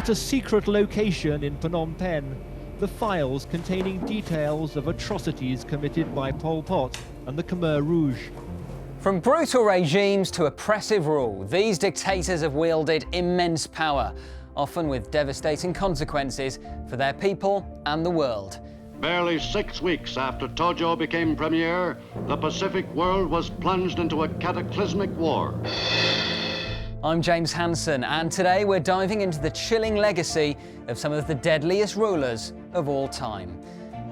At a secret location in Phnom Penh, the files containing details of atrocities committed by Pol Pot and the Khmer Rouge. From brutal regimes to oppressive rule, these dictators have wielded immense power, often with devastating consequences for their people and the world. Barely 6 weeks after Tojo became premier, the Pacific world was plunged into a cataclysmic war. I'm James Hanson, and today we're diving into the chilling legacy of some of the deadliest rulers of all time.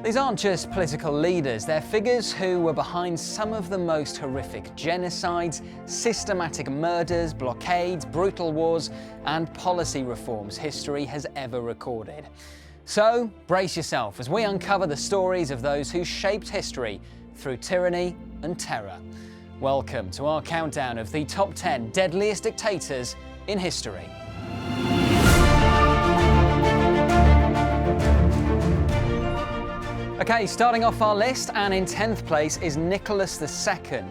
These aren't just political leaders, they're figures who were behind some of the most horrific genocides, systematic murders, blockades, brutal wars, and policy reforms history has ever recorded. So, brace yourself as we uncover the stories of those who shaped history through tyranny and terror. Welcome to our countdown of the top 10 deadliest dictators in history. Okay, starting off our list, and in 10th place is Nicholas II.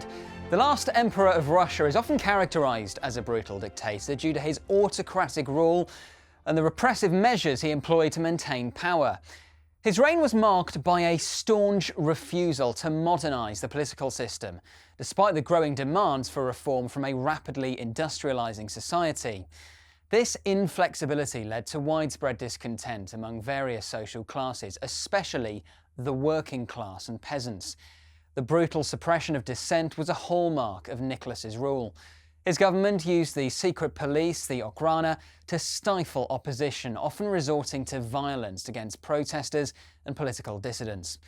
The last emperor of Russia is often characterised as a brutal dictator due to his autocratic rule and the repressive measures he employed to maintain power. His reign was marked by a staunch refusal to modernise the political system, despite the growing demands for reform from a rapidly industrialising society. This inflexibility led to widespread discontent among various social classes, especially the working class and peasants. The brutal suppression of dissent was a hallmark of Nicholas's rule. His government used the secret police, the Okhrana, to stifle opposition, often resorting to violence against protesters and political dissidents.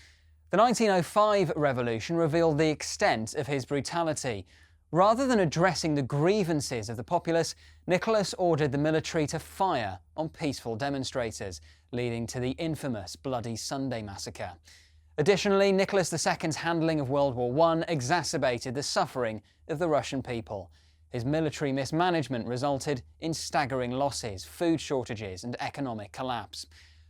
The 1905 revolution revealed the extent of his brutality. Rather than addressing the grievances of the populace, Nicholas ordered the military to fire on peaceful demonstrators, leading to the infamous Bloody Sunday massacre. Additionally, Nicholas II's handling of World War I exacerbated the suffering of the Russian people. His military mismanagement resulted in staggering losses, food shortages, and economic collapse.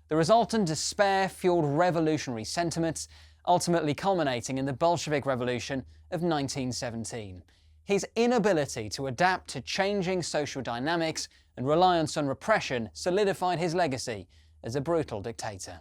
The resultant despair fueled revolutionary sentiments, ultimately culminating in the Bolshevik Revolution of 1917. His inability to adapt to changing social dynamics and reliance on repression solidified his legacy as a brutal dictator.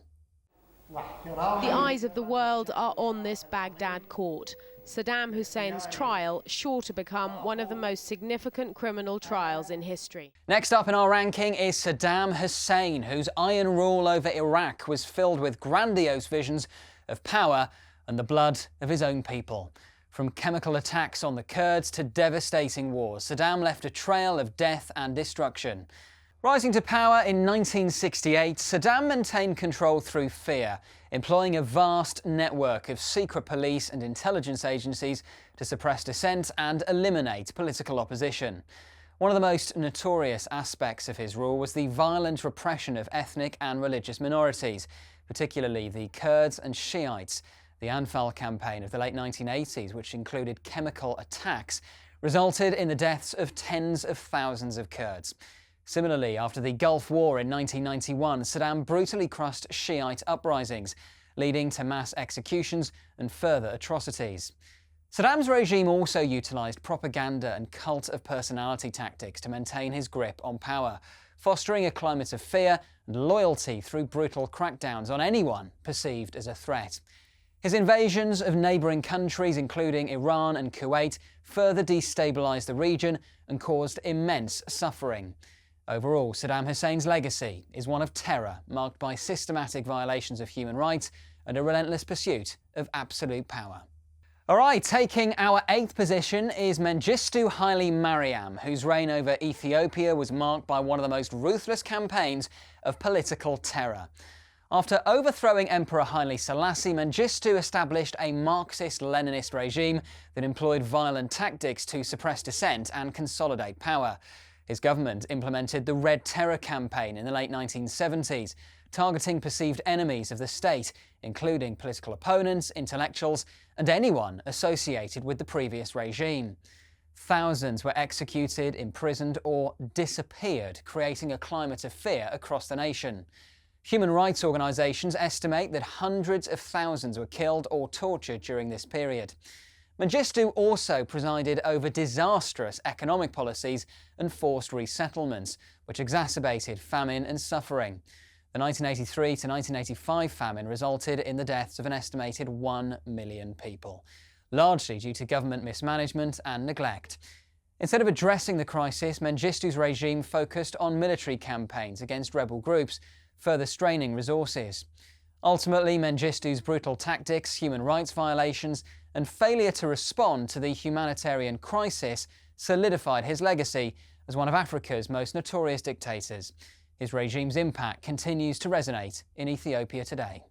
The eyes of the world are on this Baghdad court. Saddam Hussein's trial, sure to become one of the most significant criminal trials in history. Next up in our ranking is Saddam Hussein, whose iron rule over Iraq was filled with grandiose visions of power and the blood of his own people. From chemical attacks on the Kurds to devastating wars, Saddam left a trail of death and destruction. Rising to power in 1968, Saddam maintained control through fear, employing a vast network of secret police and intelligence agencies to suppress dissent and eliminate political opposition. One of the most notorious aspects of his rule was the violent repression of ethnic and religious minorities, particularly the Kurds and Shiites. The Anfal campaign of the late 1980s, which included chemical attacks, resulted in the deaths of tens of thousands of Kurds. Similarly, after the Gulf War in 1991, Saddam brutally crushed Shiite uprisings, leading to mass executions and further atrocities. Saddam's regime also utilised propaganda and cult of personality tactics to maintain his grip on power, fostering a climate of fear and loyalty through brutal crackdowns on anyone perceived as a threat. His invasions of neighbouring countries, including Iran and Kuwait, further destabilised the region and caused immense suffering. Overall, Saddam Hussein's legacy is one of terror, marked by systematic violations of human rights and a relentless pursuit of absolute power. All right, taking our 8th position is Mengistu Haile Mariam, whose reign over Ethiopia was marked by one of the most ruthless campaigns of political terror. After overthrowing Emperor Haile Selassie, Mengistu established a Marxist-Leninist regime that employed violent tactics to suppress dissent and consolidate power. His government implemented the Red Terror campaign in the late 1970s, targeting perceived enemies of the state, including political opponents, intellectuals, and anyone associated with the previous regime. Thousands were executed, imprisoned, or disappeared, creating a climate of fear across the nation. Human rights organisations estimate that hundreds of thousands were killed or tortured during this period. Mengistu also presided over disastrous economic policies and forced resettlements, which exacerbated famine and suffering. The 1983 to 1985 famine resulted in the deaths of an estimated 1 million people, largely due to government mismanagement and neglect. Instead of addressing the crisis, Mengistu's regime focused on military campaigns against rebel groups, further straining resources. Ultimately, Mengistu's brutal tactics, human rights violations, and failure to respond to the humanitarian crisis solidified his legacy as one of Africa's most notorious dictators. His regime's impact continues to resonate in Ethiopia today.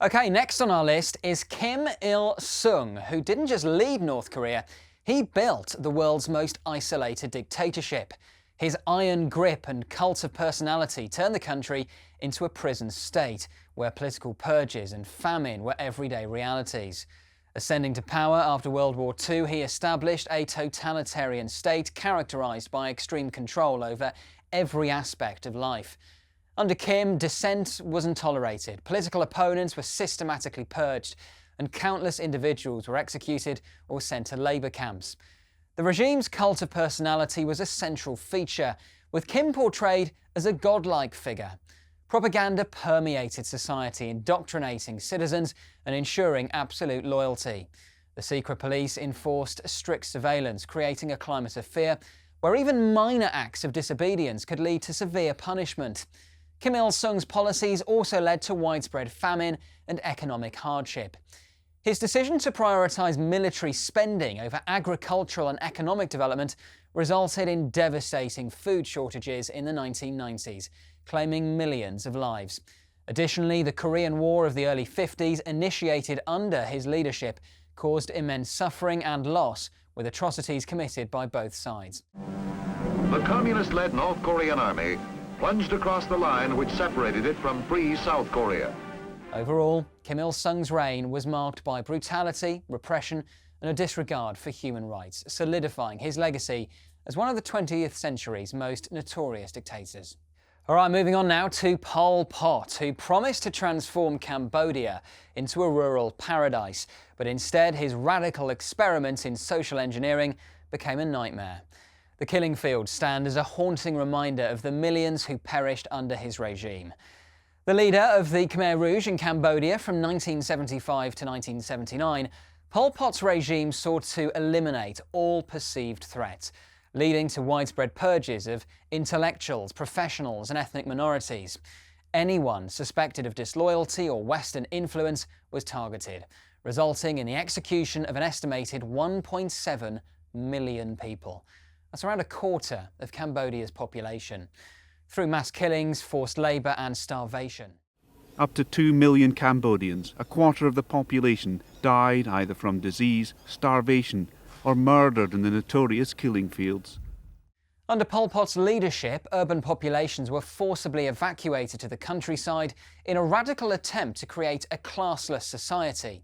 Okay, next on our list is Kim Il-sung, who didn't just lead North Korea, he built the world's most isolated dictatorship. His iron grip and cult of personality turned the country into a prison state, where political purges and famine were everyday realities. Ascending to power after World War II, he established a totalitarian state characterized by extreme control over every aspect of life. Under Kim, dissent wasn't tolerated, political opponents were systematically purged, and countless individuals were executed or sent to labour camps. The regime's cult of personality was a central feature, with Kim portrayed as a godlike figure. Propaganda permeated society, indoctrinating citizens and ensuring absolute loyalty. The secret police enforced strict surveillance, creating a climate of fear where even minor acts of disobedience could lead to severe punishment. Kim Il-sung's policies also led to widespread famine and economic hardship. His decision to prioritise military spending over agricultural and economic development resulted in devastating food shortages in the 1990s, claiming millions of lives. Additionally, the Korean War of the early 50s, initiated under his leadership, caused immense suffering and loss, with atrocities committed by both sides. The communist-led North Korean army plunged across the line which separated it from free South Korea. Overall, Kim Il-sung's reign was marked by brutality, repression, and a disregard for human rights, solidifying his legacy as one of the 20th century's most notorious dictators. All right, moving on now to Pol Pot, who promised to transform Cambodia into a rural paradise, but instead his radical experiments in social engineering became a nightmare. The killing fields stand as a haunting reminder of the millions who perished under his regime. The leader of the Khmer Rouge in Cambodia from 1975 to 1979, Pol Pot's regime sought to eliminate all perceived threats, leading to widespread purges of intellectuals, professionals, and ethnic minorities. Anyone suspected of disloyalty or Western influence was targeted, resulting in the execution of an estimated 1.7 million people. That's around a quarter of Cambodia's population, through mass killings, forced labour and starvation. Up to 2 million Cambodians, a quarter of the population, died either from disease, starvation, or murdered in the notorious killing fields. Under Pol Pot's leadership, urban populations were forcibly evacuated to the countryside in a radical attempt to create a classless society.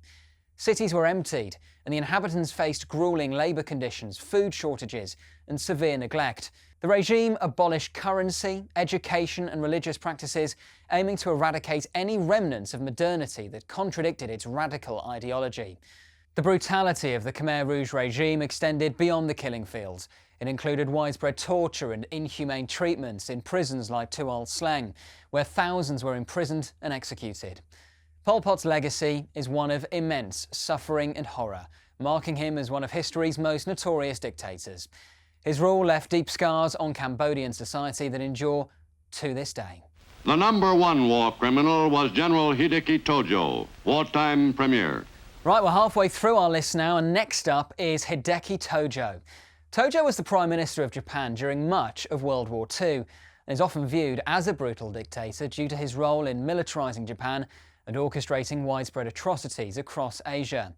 Cities were emptied, and the inhabitants faced gruelling labour conditions, food shortages, and severe neglect. The regime abolished currency, education, and religious practices, aiming to eradicate any remnants of modernity that contradicted its radical ideology. The brutality of the Khmer Rouge regime extended beyond the killing fields. It included widespread torture and inhumane treatments in prisons like Tuol Sleng, where thousands were imprisoned and executed. Pol Pot's legacy is one of immense suffering and horror, marking him as one of history's most notorious dictators. His rule left deep scars on Cambodian society that endure to this day. The number one war criminal was General Hideki Tojo, wartime premier. Right, we're halfway through our list now, and next up is Hideki Tojo. Tojo was the Prime Minister of Japan during much of World War II, and is often viewed as a brutal dictator due to his role in militarising Japan and orchestrating widespread atrocities across Asia.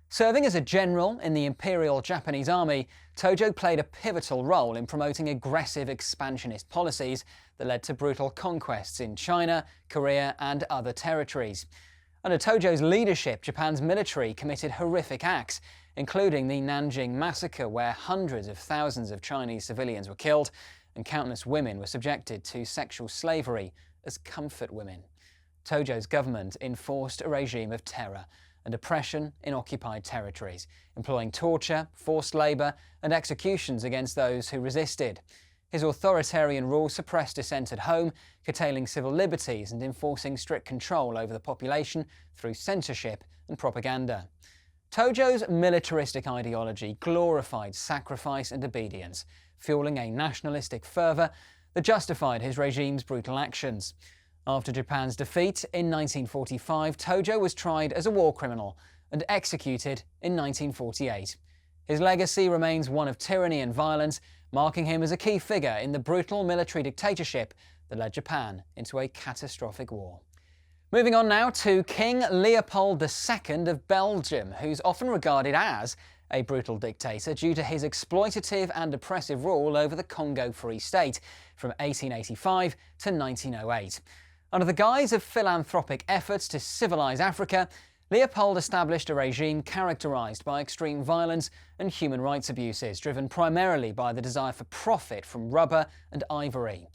Serving as a general in the Imperial Japanese Army, Tojo played a pivotal role in promoting aggressive expansionist policies that led to brutal conquests in China, Korea, and other territories. Under Tojo's leadership, Japan's military committed horrific acts, including the Nanjing massacre, where hundreds of thousands of Chinese civilians were killed and countless women were subjected to sexual slavery as comfort women. Tojo's government enforced a regime of terror and oppression in occupied territories, employing torture, forced labour and executions against those who resisted. His authoritarian rule suppressed dissent at home, curtailing civil liberties and enforcing strict control over the population through censorship and propaganda. Tojo's militaristic ideology glorified sacrifice and obedience, fueling a nationalistic fervour that justified his regime's brutal actions. After Japan's defeat in 1945, Tojo was tried as a war criminal and executed in 1948. His legacy remains one of tyranny and violence, marking him as a key figure in the brutal military dictatorship that led Japan into a catastrophic war. Moving on now to King Leopold II of Belgium, who's often regarded as a brutal dictator due to his exploitative and oppressive rule over the Congo Free State from 1885 to 1908. Under the guise of philanthropic efforts to civilise Africa, Leopold established a regime characterised by extreme violence and human rights abuses, driven primarily by the desire for profit from rubber and ivory.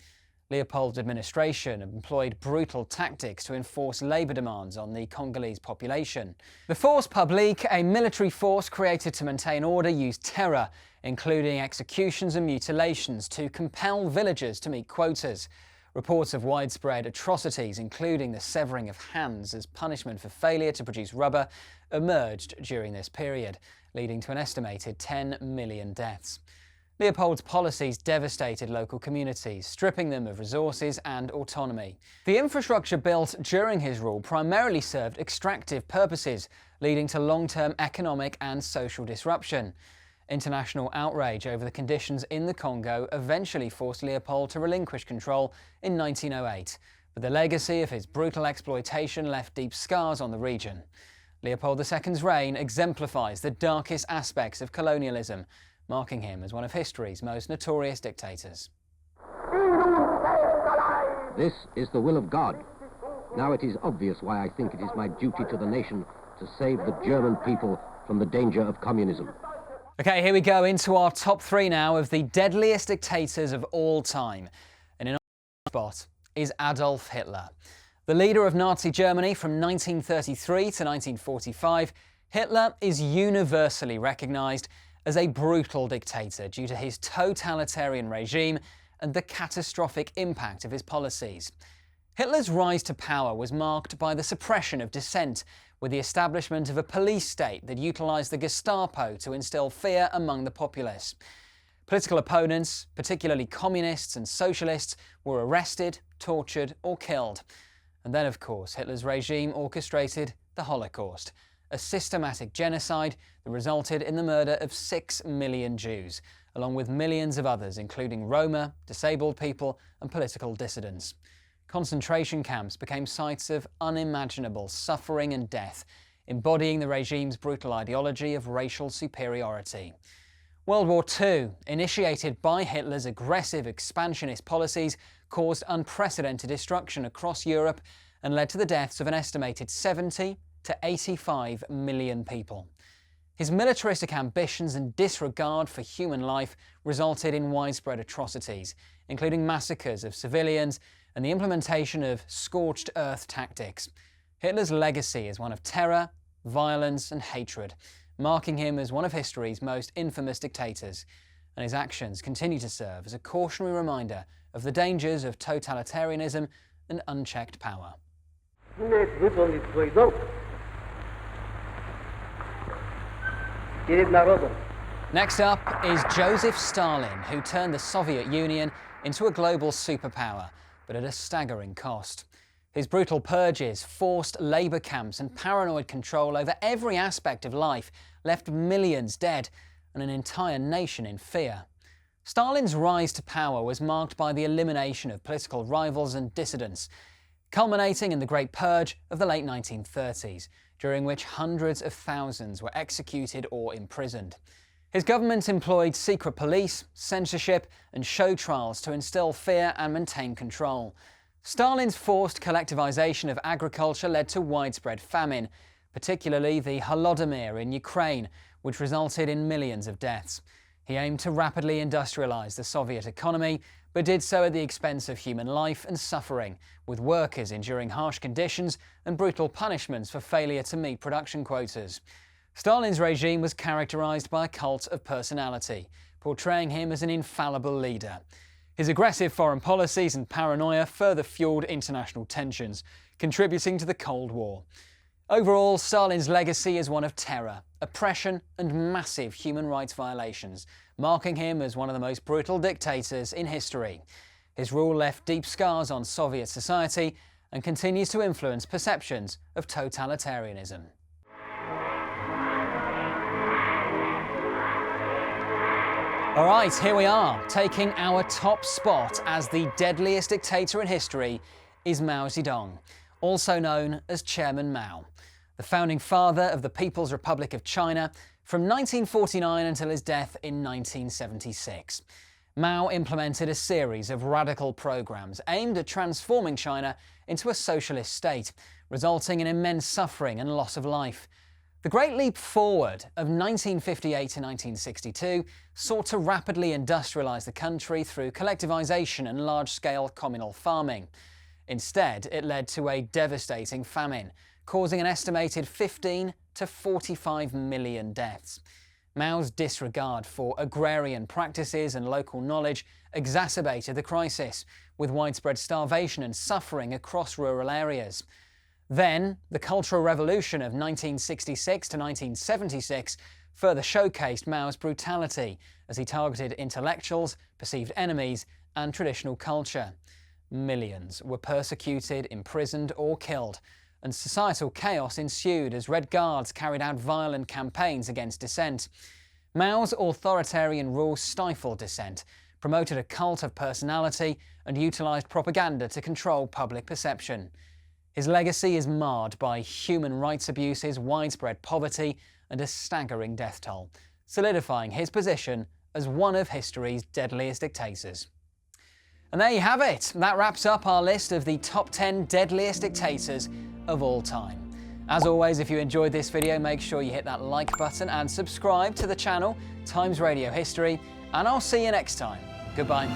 Leopold's administration employed brutal tactics to enforce labour demands on the Congolese population. The Force Publique, a military force created to maintain order, used terror, including executions and mutilations, to compel villagers to meet quotas. Reports of widespread atrocities, including the severing of hands as punishment for failure to produce rubber, emerged during this period, leading to an estimated 10 million deaths. Leopold's policies devastated local communities, stripping them of resources and autonomy. The infrastructure built during his rule primarily served extractive purposes, leading to long-term economic and social disruption. International outrage over the conditions in the Congo eventually forced Leopold to relinquish control in 1908, but the legacy of his brutal exploitation left deep scars on the region. Leopold II's reign exemplifies the darkest aspects of colonialism, marking him as one of history's most notorious dictators. This is the will of God. Now it is obvious why I think it is my duty to the nation to save the German people from the danger of communism. Okay, here we go into our top three now of the deadliest dictators of all time. And in our spot is Adolf Hitler. The leader of Nazi Germany from 1933 to 1945, Hitler is universally recognised as a brutal dictator due to his totalitarian regime and the catastrophic impact of his policies. Hitler's rise to power was marked by the suppression of dissent, with the establishment of a police state that utilised the Gestapo to instill fear among the populace. Political opponents, particularly communists and socialists, were arrested, tortured or killed. And then, of course, Hitler's regime orchestrated the Holocaust, a systematic genocide that resulted in the murder of 6 million Jews, along with millions of others, including Roma, disabled people and political dissidents. Concentration camps became sites of unimaginable suffering and death, embodying the regime's brutal ideology of racial superiority. World War II, initiated by Hitler's aggressive expansionist policies, caused unprecedented destruction across Europe and led to the deaths of an estimated 70 to 85 million people. His militaristic ambitions and disregard for human life resulted in widespread atrocities, including massacres of civilians and the implementation of scorched earth tactics. Hitler's legacy is one of terror, violence and hatred, marking him as one of history's most infamous dictators, and his actions continue to serve as a cautionary reminder of the dangers of totalitarianism and unchecked power. Next up is Joseph Stalin, who turned the Soviet Union into a global superpower, but at a staggering cost. His brutal purges, forced labour camps and paranoid control over every aspect of life left millions dead and an entire nation in fear. Stalin's rise to power was marked by the elimination of political rivals and dissidents, culminating in the Great Purge of the late 1930s, during which hundreds of thousands were executed or imprisoned. His government employed secret police, censorship and show trials to instill fear and maintain control. Stalin's forced collectivization of agriculture led to widespread famine, particularly the Holodomor in Ukraine, which resulted in millions of deaths. He aimed to rapidly industrialize the Soviet economy, but did so at the expense of human life and suffering, with workers enduring harsh conditions and brutal punishments for failure to meet production quotas. Stalin's regime was characterized by a cult of personality, portraying him as an infallible leader. His aggressive foreign policies and paranoia further fueled international tensions, contributing to the Cold War. Overall, Stalin's legacy is one of terror, oppression and massive human rights violations, marking him as one of the most brutal dictators in history. His rule left deep scars on Soviet society and continues to influence perceptions of totalitarianism. All right, here we are. Taking our top spot as the deadliest dictator in history is Mao Zedong, also known as Chairman Mao, the founding father of the People's Republic of China from 1949 until his death in 1976. Mao implemented a series of radical programs aimed at transforming China into a socialist state, resulting in immense suffering and loss of life. The Great Leap Forward of 1958 to 1962 sought to rapidly industrialise the country through collectivisation and large-scale communal farming. Instead, it led to a devastating famine, causing an estimated 15 to 45 million deaths. Mao's disregard for agrarian practices and local knowledge exacerbated the crisis, with widespread starvation and suffering across rural areas. Then, the Cultural Revolution of 1966 to 1976 further showcased Mao's brutality as he targeted intellectuals, perceived enemies, and traditional culture. Millions were persecuted, imprisoned, or killed, and societal chaos ensued as Red Guards carried out violent campaigns against dissent. Mao's authoritarian rule stifled dissent, promoted a cult of personality, and utilised propaganda to control public perception. His legacy is marred by human rights abuses, widespread poverty, and a staggering death toll, solidifying his position as one of history's deadliest dictators. And there you have it. That wraps up our list of the top 10 deadliest dictators of all time. As always, if you enjoyed this video, make sure you hit that like button and subscribe to the channel, Times Radio History, and I'll see you next time. Goodbye.